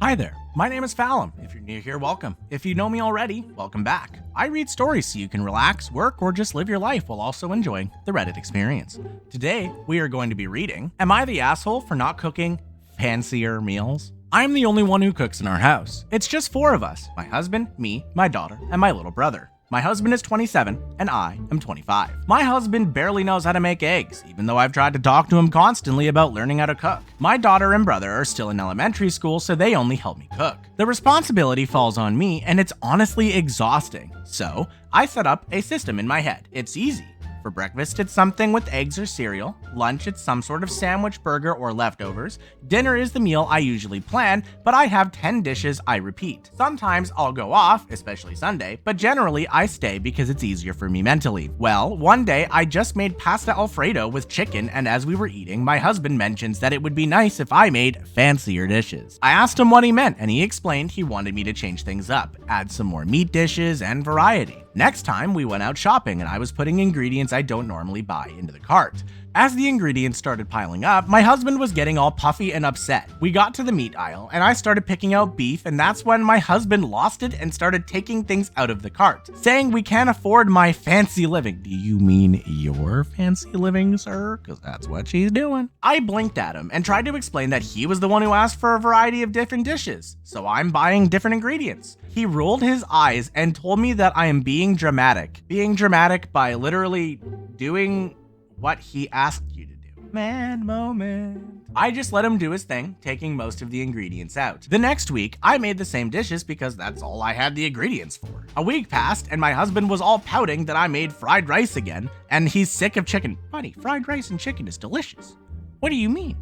Hi there, my name is Fallon. If you're new here, welcome. If you know me already, welcome back. I read stories so you can relax, work, or just live your life while also enjoying the Reddit experience. Today, we are going to be reading, Am I the Asshole for Not Cooking Fancier Meals? I'm the only one who cooks in our house. It's just 4 of us, my husband, me, my daughter, and my little brother. My husband is 27 and I am 25. My husband barely knows how to make eggs, even though I've tried to talk to him constantly about learning how to cook. My daughter and brother are still in elementary school, so they only help me cook. The responsibility falls on me, and it's honestly exhausting. So I set up a system in my head. It's easy. For breakfast, it's something with eggs or cereal. Lunch, it's some sort of sandwich, burger, or leftovers. Dinner is the meal I usually plan, but I have 10 dishes I repeat. Sometimes I'll go off, especially Sunday, but generally I stay because it's easier for me mentally. Well, one day I just made pasta Alfredo with chicken, and as we were eating, my husband mentions that it would be nice if I made fancier dishes. I asked him what he meant, and he explained he wanted me to change things up, add some more meat dishes and variety. Next time, we went out shopping and I was putting ingredients I don't normally buy into the cart. As the ingredients started piling up, my husband was getting all puffy and upset. We got to the meat aisle and I started picking out beef, and that's when my husband lost it and started taking things out of the cart, saying we can't afford my fancy living. Do you mean your fancy living, sir? Because that's what she's doing. I blinked at him and tried to explain that he was the one who asked for a variety of different dishes, so I'm buying different ingredients. He rolled his eyes and told me that I am being dramatic. Being dramatic by literally doing what he asked you to do. Man moment. I just let him do his thing, taking most of the ingredients out. The next week, I made the same dishes because that's all I had the ingredients for. A week passed and my husband was all pouting that I made fried rice again, and he's sick of chicken. Buddy, fried rice and chicken is delicious. What do you mean?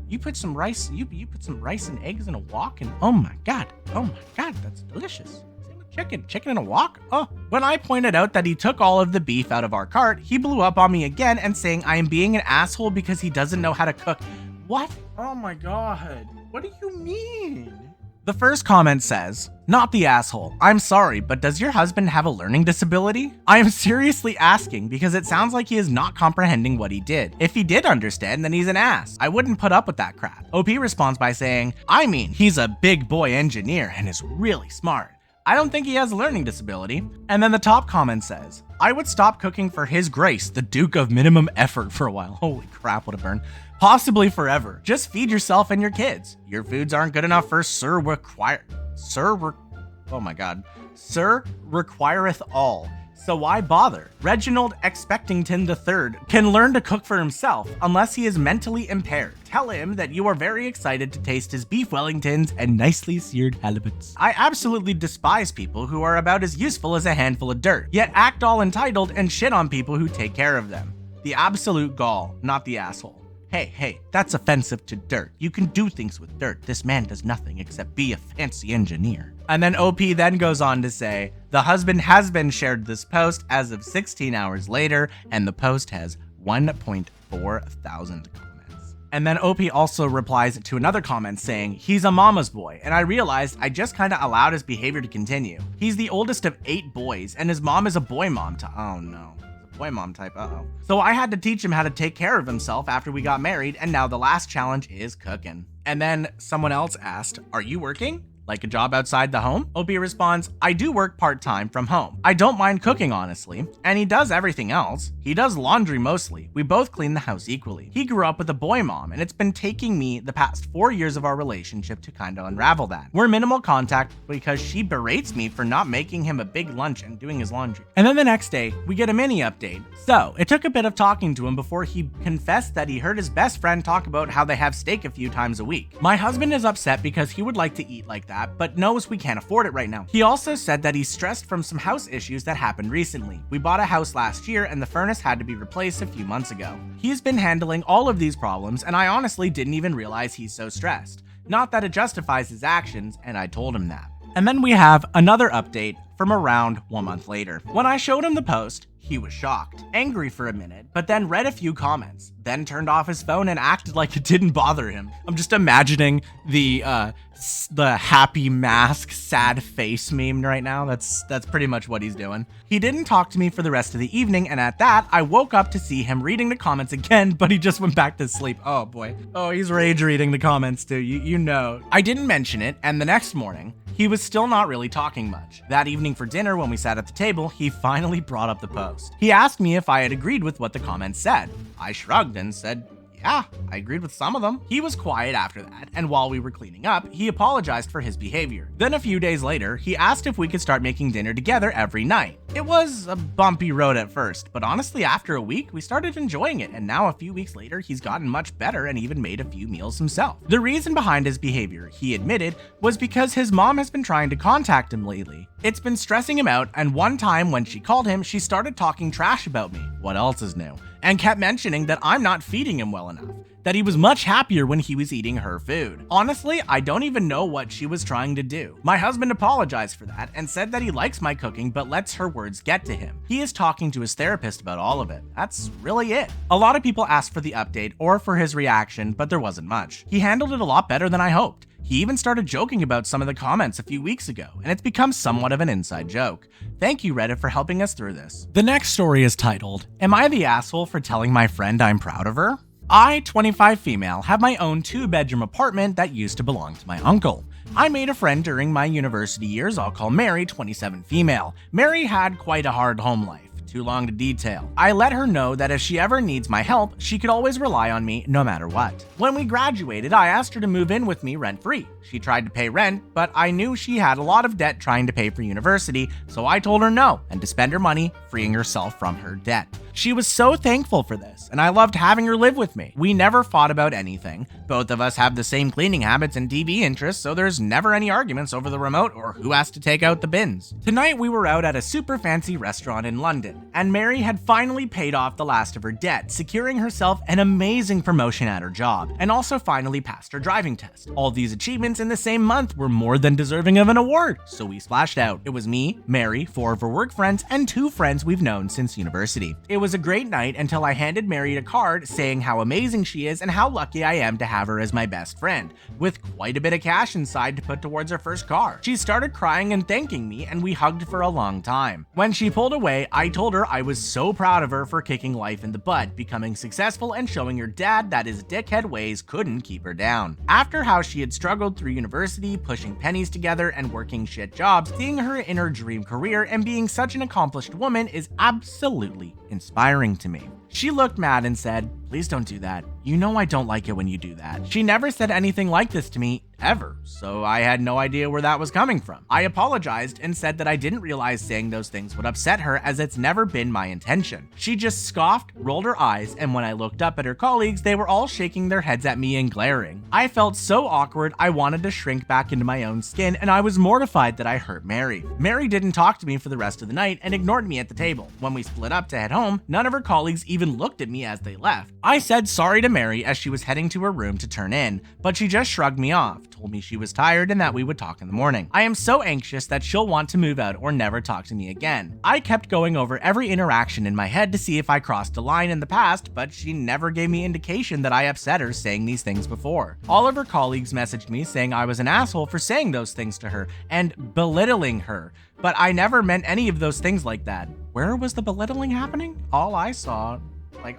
You put some rice, you put some rice and eggs in a wok, and oh my god, that's delicious. Same with chicken in a wok? Oh. When I pointed out that he took all of the beef out of our cart, he blew up on me again and saying I am being an asshole because he doesn't know how to cook. What? Oh my god. What do you mean? The first comment says, not the asshole. I'm sorry, but does your husband have a learning disability? I am seriously asking because it sounds like he is not comprehending what he did. If he did understand, then he's an ass. I wouldn't put up with that crap. OP responds by saying, I mean, he's a big boy engineer and is really smart. I don't think he has a learning disability. And then the top comment says, I would stop cooking for His Grace, the Duke of Minimum Effort, for a while. Holy crap, what a burn. Possibly forever. Just feed yourself and your kids. Your foods aren't good enough for Sir requireth all. So why bother? Reginald Expectington III can learn to cook for himself unless he is mentally impaired. Tell him that you are very excited to taste his beef Wellingtons and nicely seared halibuts. I absolutely despise people who are about as useful as a handful of dirt, yet act all entitled and shit on people who take care of them. The absolute gall, not the asshole. Hey, that's offensive to dirt. You can do things with dirt. This man does nothing except be a fancy engineer. And then OP then goes on to say, the husband has been shared this post as of 16 hours later, and the post has 1.4 thousand comments. And then OP also replies to another comment saying, he's a mama's boy, and I realized I just kinda allowed his behavior to continue. He's the oldest of 8 boys, and his mom is a boy mom oh no. Boy mom type, So I had to teach him how to take care of himself after we got married, and now the last challenge is cooking. And then someone else asked, are you working? Like a job outside the home? OP responds, I do work part-time from home. I don't mind cooking, honestly. And he does everything else. He does laundry mostly. We both clean the house equally. He grew up with a boy mom, and it's been taking me the past 4 years of our relationship to kind of unravel that. We're minimal contact because she berates me for not making him a big lunch and doing his laundry. And then the next day, we get a mini update. So it took a bit of talking to him before he confessed that he heard his best friend talk about how they have steak a few times a week. My husband is upset because he would like to eat like that, but knows we can't afford it right now. He also said that he's stressed from some house issues that happened recently. We bought a house last year and the furnace had to be replaced a few months ago. He's been handling all of these problems, and I honestly didn't even realize he's so stressed. Not that it justifies his actions, and I told him that. And then we have another update from around 1 month later. When I showed him the post, he was shocked, angry for a minute, but then read a few comments, then turned off his phone and acted like it didn't bother him. I'm just imagining the happy mask, sad face meme right now. That's pretty much what he's doing. He didn't talk to me for the rest of the evening, and at that, I woke up to see him reading the comments again, but he just went back to sleep. Oh boy. Oh, he's rage reading the comments too, you know. I didn't mention it, and the next morning, he was still not really talking much. That evening for dinner, when we sat at the table, he finally brought up the post. He asked me if I had agreed with what the comments said. I shrugged and said, yeah, I agreed with some of them. He was quiet after that, and while we were cleaning up, he apologized for his behavior. Then a few days later, he asked if we could start making dinner together every night. It was a bumpy road at first, but honestly, after a week, we started enjoying it, and now a few weeks later, he's gotten much better and even made a few meals himself. The reason behind his behavior, he admitted, was because his mom has been trying to contact him lately. It's been stressing him out, and one time when she called him, she started talking trash about me. What else is new? And kept mentioning that I'm not feeding him well enough, that he was much happier when he was eating her food. Honestly, I don't even know what she was trying to do. My husband apologized for that and said that he likes my cooking but lets her words get to him. He is talking to his therapist about all of it. That's really it. A lot of people asked for the update or for his reaction, but there wasn't much. He handled it a lot better than I hoped. He even started joking about some of the comments a few weeks ago, and it's become somewhat of an inside joke. Thank you, Reddit, for helping us through this. The next story is titled, Am I the asshole for telling my friend I'm proud of her? I, 25 female, have my own 2-bedroom apartment that used to belong to my uncle. I made a friend during my university years I'll call Mary, 27 female. Mary had quite a hard home life. Too long to detail. I let her know that if she ever needs my help, she could always rely on me no matter what. When we graduated, I asked her to move in with me rent-free. She tried to pay rent, but I knew she had a lot of debt trying to pay for university, so I told her no and to spend her money freeing herself from her debt. She was so thankful for this, and I loved having her live with me. We never fought about anything. Both of us have the same cleaning habits and TV interests, so there's never any arguments over the remote or who has to take out the bins. Tonight we were out at a super fancy restaurant in London, and Mary had finally paid off the last of her debt, securing herself an amazing promotion at her job, and also finally passed her driving test. All these achievements in the same month were more than deserving of an award, so we splashed out. It was me, Mary, 4 of her work friends, and 2 friends we've known since university. It was a great night until I handed Mary a card saying how amazing she is and how lucky I am to have her as my best friend, with quite a bit of cash inside to put towards her first car. She started crying and thanking me, and we hugged for a long time. When she pulled away, I told her I was so proud of her for kicking life in the butt, becoming successful, and showing her dad that his dickhead ways couldn't keep her down. After how she had struggled through university, pushing pennies together and working shit jobs, seeing her in her dream career and being such an accomplished woman is absolutely inspiring to me. She looked mad and said, "Please don't do that. You know I don't like it when you do that." She never said anything like this to me, ever, so I had no idea where that was coming from. I apologized and said that I didn't realize saying those things would upset her, as it's never been my intention. She just scoffed, rolled her eyes, and when I looked up at her colleagues, they were all shaking their heads at me and glaring. I felt so awkward, I wanted to shrink back into my own skin, and I was mortified that I hurt Mary. Mary didn't talk to me for the rest of the night and ignored me at the table. When we split up to head home, none of her colleagues even looked at me as they left. I said sorry to Mary as she was heading to her room to turn in, but she just shrugged me off, told me she was tired and that we would talk in the morning. I am so anxious that she'll want to move out or never talk to me again. I kept going over every interaction in my head to see if I crossed a line in the past, but she never gave me indication that I upset her saying these things before. All of her colleagues messaged me saying I was an asshole for saying those things to her and belittling her, but I never meant any of those things like that. Where was the belittling happening? All I saw,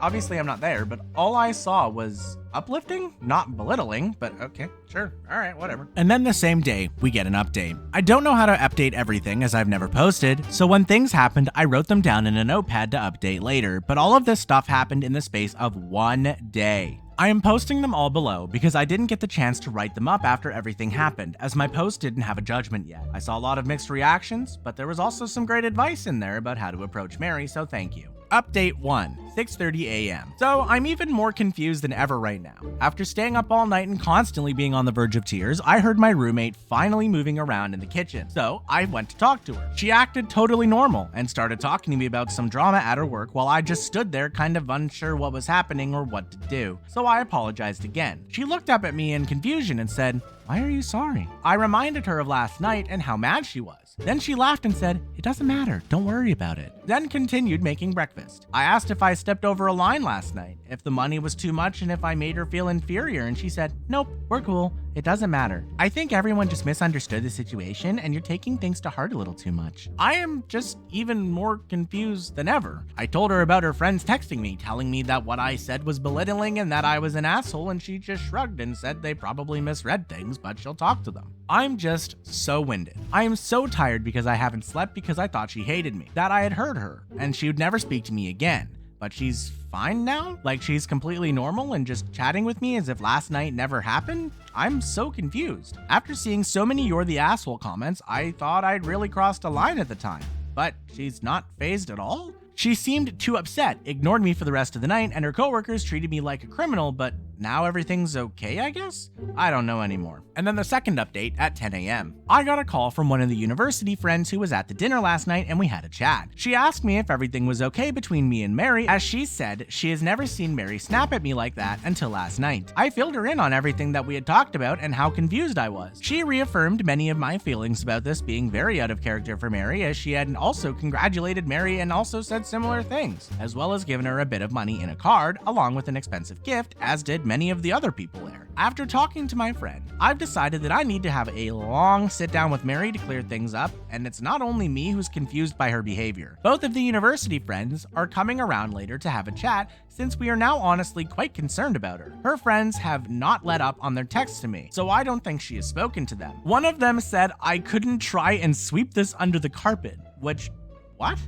obviously I'm not there, but all I saw was uplifting, not belittling, but okay, sure, all right, whatever. And then the same day, we get an update. I don't know how to update everything as I've never posted, so when things happened, I wrote them down in a notepad to update later, but all of this stuff happened in the space of 1 day. I am posting them all below because I didn't get the chance to write them up after everything happened, as my post didn't have a judgment yet. I saw a lot of mixed reactions, but there was also some great advice in there about how to approach Mary, so thank you. Update 1. 6:30 a.m. So I'm even more confused than ever right now. After staying up all night and constantly being on the verge of tears, I heard my roommate finally moving around in the kitchen. So I went to talk to her. She acted totally normal and started talking to me about some drama at her work while I just stood there kind of unsure what was happening or what to do. So I apologized again. She looked up at me in confusion and said, "Why are you sorry?" I reminded her of last night and how mad she was. Then she laughed and said, "It doesn't matter, don't worry about it." Then continued making breakfast. I asked if I stepped over a line last night, if the money was too much and if I made her feel inferior, and she said, "Nope, we're cool. It doesn't matter. I think everyone just misunderstood the situation and you're taking things to heart a little too much." I am just even more confused than ever. I told her about her friends texting me, telling me that what I said was belittling and that I was an asshole, and she just shrugged and said they probably misread things, but she'll talk to them. I'm just so winded. I am so tired because I haven't slept because I thought she hated me, that I had hurt her, and she would never speak to me again. But she's fine now? Like she's completely normal and just chatting with me as if last night never happened? I'm so confused. After seeing so many "you're the asshole" comments, I thought I'd really crossed a line at the time. But she's not fazed at all? She seemed too upset, ignored me for the rest of the night, and her coworkers treated me like a criminal, but now everything's okay, I guess? I don't know anymore. And then the second update at 10 a.m. I got a call from one of the university friends who was at the dinner last night, and we had a chat. She asked me if everything was okay between me and Mary, as she said she has never seen Mary snap at me like that until last night. I filled her in on everything that we had talked about and how confused I was. She reaffirmed many of my feelings about this being very out of character for Mary, as she had also congratulated Mary and also said similar things, as well as given her a bit of money in a card along with an expensive gift, as did many of the other people there. After talking to my friend, I've decided that I need to have a long sit down with Mary to clear things up, and it's not only me who's confused by her behavior. Both of the university friends are coming around later to have a chat, since we are now honestly quite concerned about her. Her friends have not let up on their texts to me, so I don't think she has spoken to them. One of them said I couldn't try and sweep this under the carpet, which, what?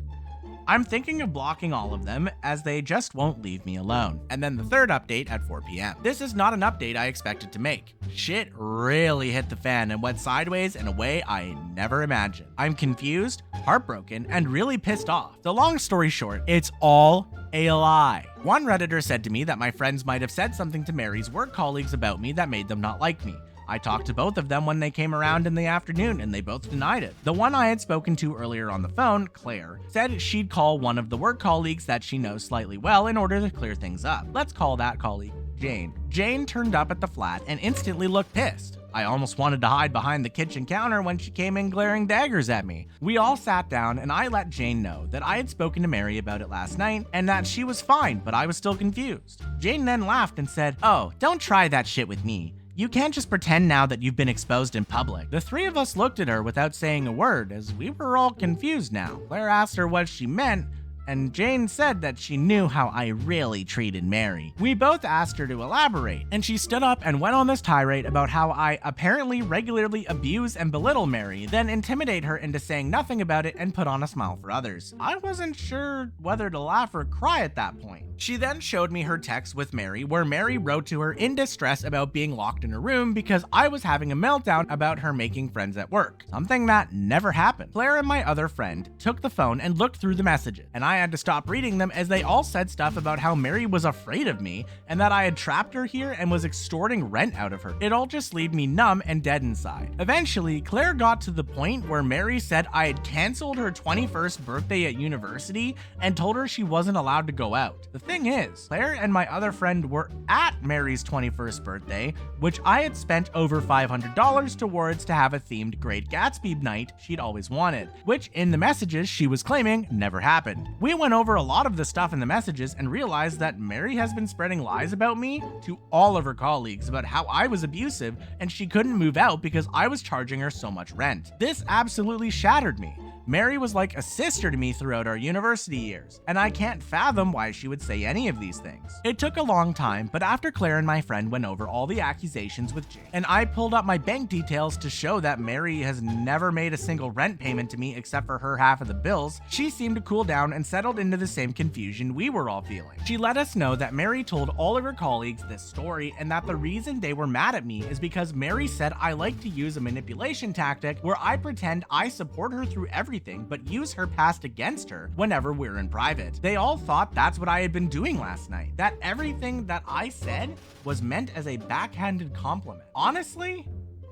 I'm thinking of blocking all of them as they just won't leave me alone. And then the third update at 4 p.m. This is not an update I expected to make. Shit really hit the fan and went sideways in a way I never imagined. I'm confused, heartbroken, and really pissed off. The long story short, it's all a lie. One Redditor said to me that my friends might have said something to Mary's work colleagues about me that made them not like me. I talked to both of them when they came around in the afternoon, and they both denied it. The one I had spoken to earlier on the phone, Claire, said she'd call one of the work colleagues that she knows slightly well in order to clear things up. Let's call that colleague Jane. Jane turned up at the flat and instantly looked pissed. I almost wanted to hide behind the kitchen counter when she came in glaring daggers at me. We all sat down and I let Jane know that I had spoken to Mary about it last night and that she was fine, but I was still confused. Jane then laughed and said, "Oh, don't try that shit with me. You can't just pretend now that you've been exposed in public." The three of us looked at her without saying a word, as we were all confused now. Claire asked her what she meant, and Jane said that she knew how I really treated Mary. We both asked her to elaborate, and she stood up and went on this tirade about how I apparently regularly abuse and belittle Mary, then intimidate her into saying nothing about it and put on a smile for others. I wasn't sure whether to laugh or cry at that point. She then showed me her text with Mary, where Mary wrote to her in distress about being locked in her room because I was having a meltdown about her making friends at work, something that never happened. Claire and my other friend took the phone and looked through the messages, and I had to stop reading them as they all said stuff about how Mary was afraid of me and that I had trapped her here and was extorting rent out of her. It all just left me numb and dead inside. Eventually, Claire got to the point where Mary said I had canceled her 21st birthday at university and told her she wasn't allowed to go out. The thing is, Claire and my other friend were at Mary's 21st birthday, which I had spent over $500 towards to have a themed Great Gatsby night she'd always wanted, which in the messages she was claiming never happened. We went over a lot of the stuff in the messages and realized that Mary has been spreading lies about me to all of her colleagues about how I was abusive and she couldn't move out because I was charging her so much rent. This absolutely shattered me. Mary was like a sister to me throughout our university years, and I can't fathom why she would say any of these things. It took a long time, but after Claire and my friend went over all the accusations with Jane, and I pulled up my bank details to show that Mary has never made a single rent payment to me except for her half of the bills, she seemed to cool down and settled into the same confusion we were all feeling. She let us know that Mary told all of her colleagues this story, and that the reason they were mad at me is because Mary said I like to use a manipulation tactic where I pretend I support her through everything everything but use her past against her whenever we're in private. They all thought that's what I had been doing last night, that everything that I said was meant as a backhanded compliment. Honestly,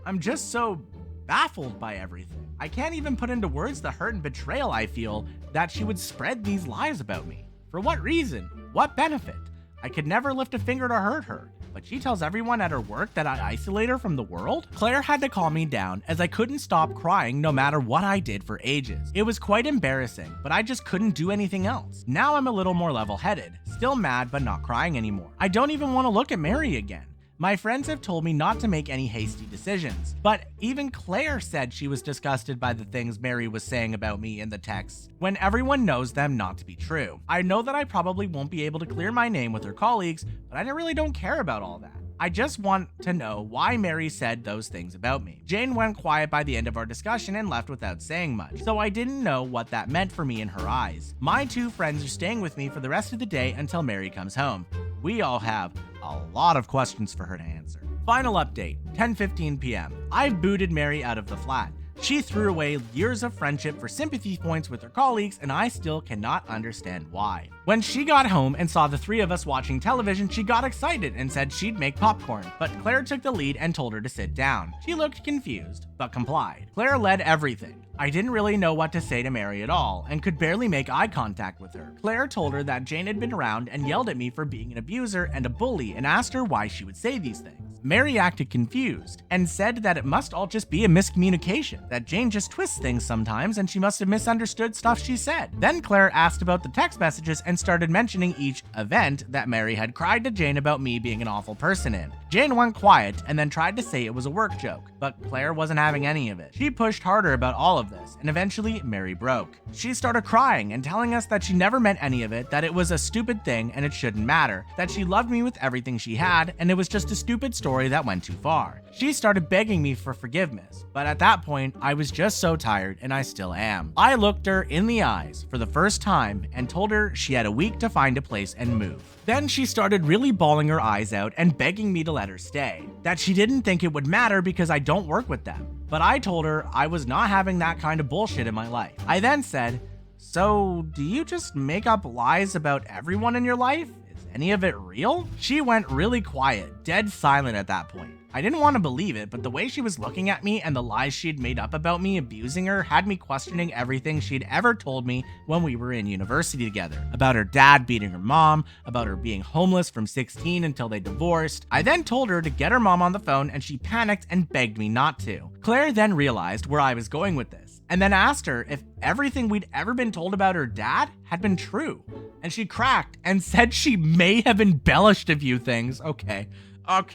I'm just so baffled by everything. I can't even put into words the hurt and betrayal I feel that she would spread these lies about me. For what reason? What benefit? I could never lift a finger to hurt her, but she tells everyone at her work that I isolate her from the world? Claire had to calm me down as I couldn't stop crying no matter what I did for ages. It was quite embarrassing, but I just couldn't do anything else. Now I'm a little more level-headed, still mad but not crying anymore. I don't even want to look at Mary again. My friends have told me not to make any hasty decisions, but even Claire said she was disgusted by the things Mary was saying about me in the texts, when everyone knows them not to be true. I know that I probably won't be able to clear my name with her colleagues, but I really don't care about all that. I just want to know why Mary said those things about me. Jane went quiet by the end of our discussion and left without saying much, so I didn't know what that meant for me in her eyes. My two friends are staying with me for the rest of the day until Mary comes home. We all have a lot of questions for her to answer. Final update, 10:15 p.m. I've booted Mary out of the flat. She threw away years of friendship for sympathy points with her colleagues, and I still cannot understand why. When she got home and saw the three of us watching television, she got excited and said she'd make popcorn, but Claire took the lead and told her to sit down. She looked confused, but complied. Claire led everything. I didn't really know what to say to Mary at all, and could barely make eye contact with her. Claire told her that Jane had been around and yelled at me for being an abuser and a bully, and asked her why she would say these things. Mary acted confused and said that it must all just be a miscommunication, that Jane just twists things sometimes and she must have misunderstood stuff she said. Then Claire asked about the text messages and started mentioning each event that Mary had cried to Jane about me being an awful person in. Jane went quiet and then tried to say it was a work joke, but Claire wasn't having any of it. She pushed harder about all of this, and eventually Mary broke. She started crying and telling us that she never meant any of it, that it was a stupid thing and it shouldn't matter, that she loved me with everything she had, and it was just a stupid story that went too far. She started begging me for forgiveness, but at that point, I was just so tired, and I still am. I looked her in the eyes for the first time and told her she had a week to find a place and move. Then she started really bawling her eyes out and begging me to let her stay, that she didn't think it would matter because I don't work with them. But I told her I was not having that kind of bullshit in my life. I then said, "So, do you just make up lies about everyone in your life? Is any of it real?" She went really quiet, dead silent at that point. I didn't want to believe it, but the way she was looking at me and the lies she'd made up about me abusing her had me questioning everything she'd ever told me when we were in university together. About her dad beating her mom, about her being homeless from 16 until they divorced. I then told her to get her mom on the phone, and she panicked and begged me not to. Claire then realized where I was going with this, and then asked her if everything we'd ever been told about her dad had been true. And she cracked and said she may have embellished a few things. Okay, all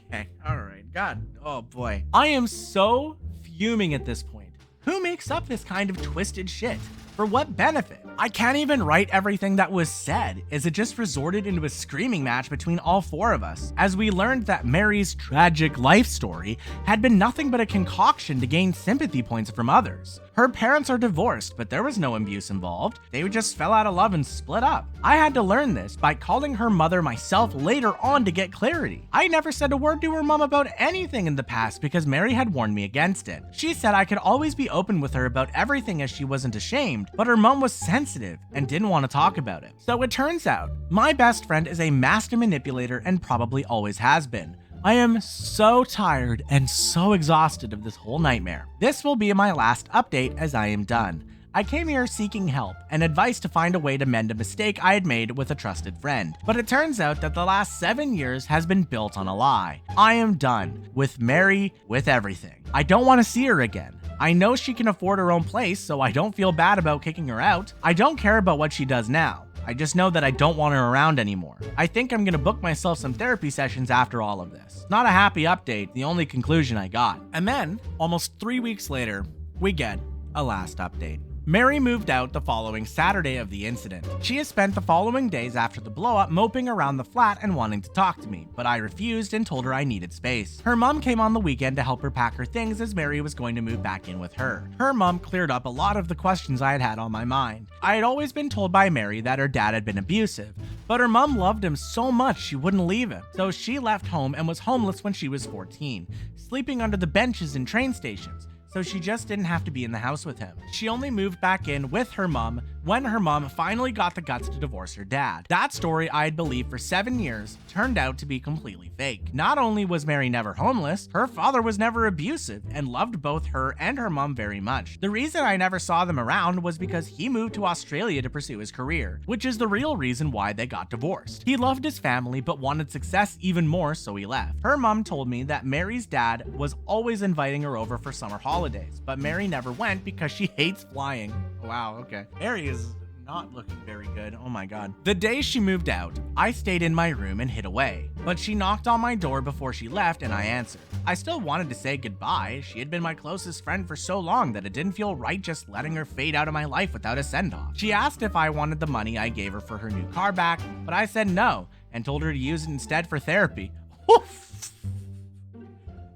right. God, oh boy. I am so fuming at this point. Who makes up this kind of twisted shit? For what benefit? I can't even write everything that was said, as it just resorted into a screaming match between all four of us, as we learned that Mary's tragic life story had been nothing but a concoction to gain sympathy points from others. Her parents are divorced, but there was no abuse involved. They just fell out of love and split up. I had to learn this by calling her mother myself later on to get clarity. I never said a word to her mom about anything in the past because Mary had warned me against it. She said I could always be open with her about everything as she wasn't ashamed, but her mom was sensitive and didn't want to talk about it. So it turns out, my best friend is a master manipulator and probably always has been. I am so tired and so exhausted of this whole nightmare. This will be my last update as I am done. I came here seeking help and advice to find a way to mend a mistake I had made with a trusted friend. But it turns out that the last 7 years has been built on a lie. I am done with Mary, with everything. I don't want to see her again. I know she can afford her own place, so I don't feel bad about kicking her out. I don't care about what she does now. I just know that I don't want her around anymore. I think I'm gonna book myself some therapy sessions after all of this. Not a happy update, the only conclusion I got. And then, almost 3 weeks later, we get a last update. Mary moved out the following Saturday of the incident. She has spent the following days after the blow-up moping around the flat and wanting to talk to me, but I refused and told her I needed space. Her mom came on the weekend to help her pack her things as Mary was going to move back in with her. Her mom cleared up a lot of the questions I had had on my mind. I had always been told by Mary that her dad had been abusive, but her mom loved him so much she wouldn't leave him. So she left home and was homeless when she was 14, sleeping under the benches in train stations, so she just didn't have to be in the house with him. She only moved back in with her mom when her mom finally got the guts to divorce her dad. That story I'd believed for 7 years turned out to be completely fake. Not only was Mary never homeless, her father was never abusive and loved both her and her mom very much. The reason I never saw them around was because he moved to Australia to pursue his career, which is the real reason why they got divorced. He loved his family but wanted success even more, so he left. Her mom told me that Mary's dad was always inviting her over for summer holidays, but Mary never went because she hates flying. Wow, okay. Mary is not looking very good. Oh my god. The day she moved out, I stayed in my room and hid away, but she knocked on my door before she left and I answered. I still wanted to say goodbye. She had been my closest friend for so long that it didn't feel right just letting her fade out of my life without a send-off. She asked if I wanted the money I gave her for her new car back, but I said no and told her to use it instead for therapy. Oof.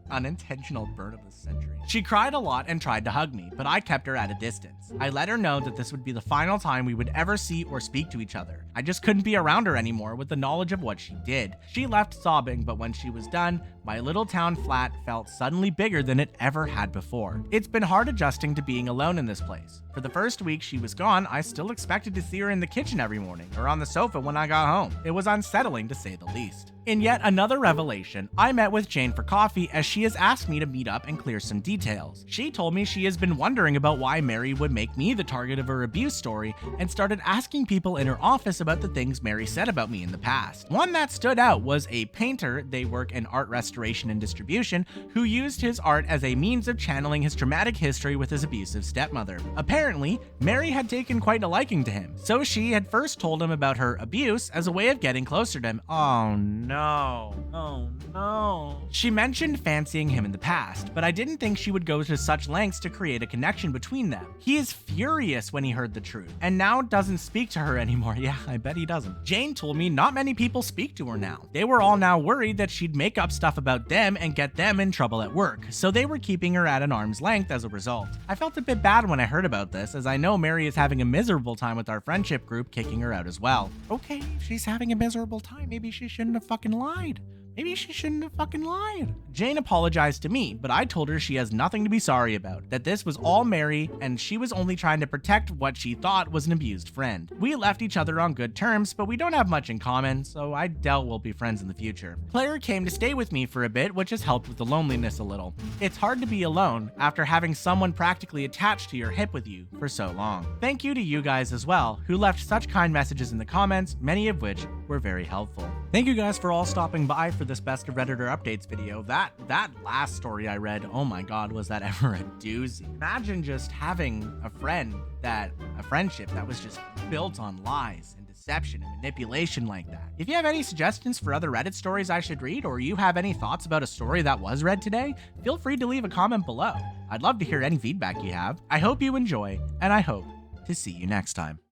Unintentional burn of the century. She cried a lot and tried to hug me, but I kept her at a distance. I let her know that this would be the final time we would ever see or speak to each other. I just couldn't be around her anymore with the knowledge of what she did. She left sobbing, but when she was done, my little town flat felt suddenly bigger than it ever had before. It's been hard adjusting to being alone in this place. For the first week she was gone, I still expected to see her in the kitchen every morning or on the sofa when I got home. It was unsettling to say the least. In yet another revelation, I met with Jane for coffee as she has asked me to meet up and clear some details. She told me she has been wondering about why Mary would make me the target of her abuse story and started asking people in her office about the things Mary said about me in the past. One that stood out was a painter, they work in art restoration and distribution, who used his art as a means of channeling his traumatic history with his abusive stepmother. Apparently, Mary had taken quite a liking to him, so she had first told him about her abuse as a way of getting closer to him. Oh no. Oh no. She mentioned fancying him in the past, but I didn't think she would go to such lengths to create a connection between them. He is furious when he heard the truth, and now doesn't speak to her anymore. Yeah, I bet he doesn't. Jane told me not many people speak to her now. They were all now worried that she'd make up stuff about them and get them in trouble at work, so they were keeping her at an arm's length as a result. I felt a bit bad when I heard about this, as I know Mary is having a miserable time with our friendship group kicking her out as well. Okay, if she's having a miserable time, maybe she shouldn't have fucking lied. Maybe she shouldn't have fucking lied. Jane apologized to me, but I told her she has nothing to be sorry about, that this was all Mary and she was only trying to protect what she thought was an abused friend. We left each other on good terms, but we don't have much in common, so I doubt we'll be friends in the future. Claire came to stay with me for a bit, which has helped with the loneliness a little. It's hard to be alone after having someone practically attached to your hip with you for so long. Thank you to you guys as well, who left such kind messages in the comments, many of which were very helpful. Thank you guys for all stopping by for this Best of Redditor Updates video. That last story I read, oh my god, was that ever a doozy. Imagine just having a friendship that was just built on lies and deception and manipulation like that. If you have any suggestions for other Reddit stories I should read, or you have any thoughts about a story that was read today, feel free to leave a comment below. I'd love to hear any feedback you have. I hope you enjoy, and I hope to see you next time.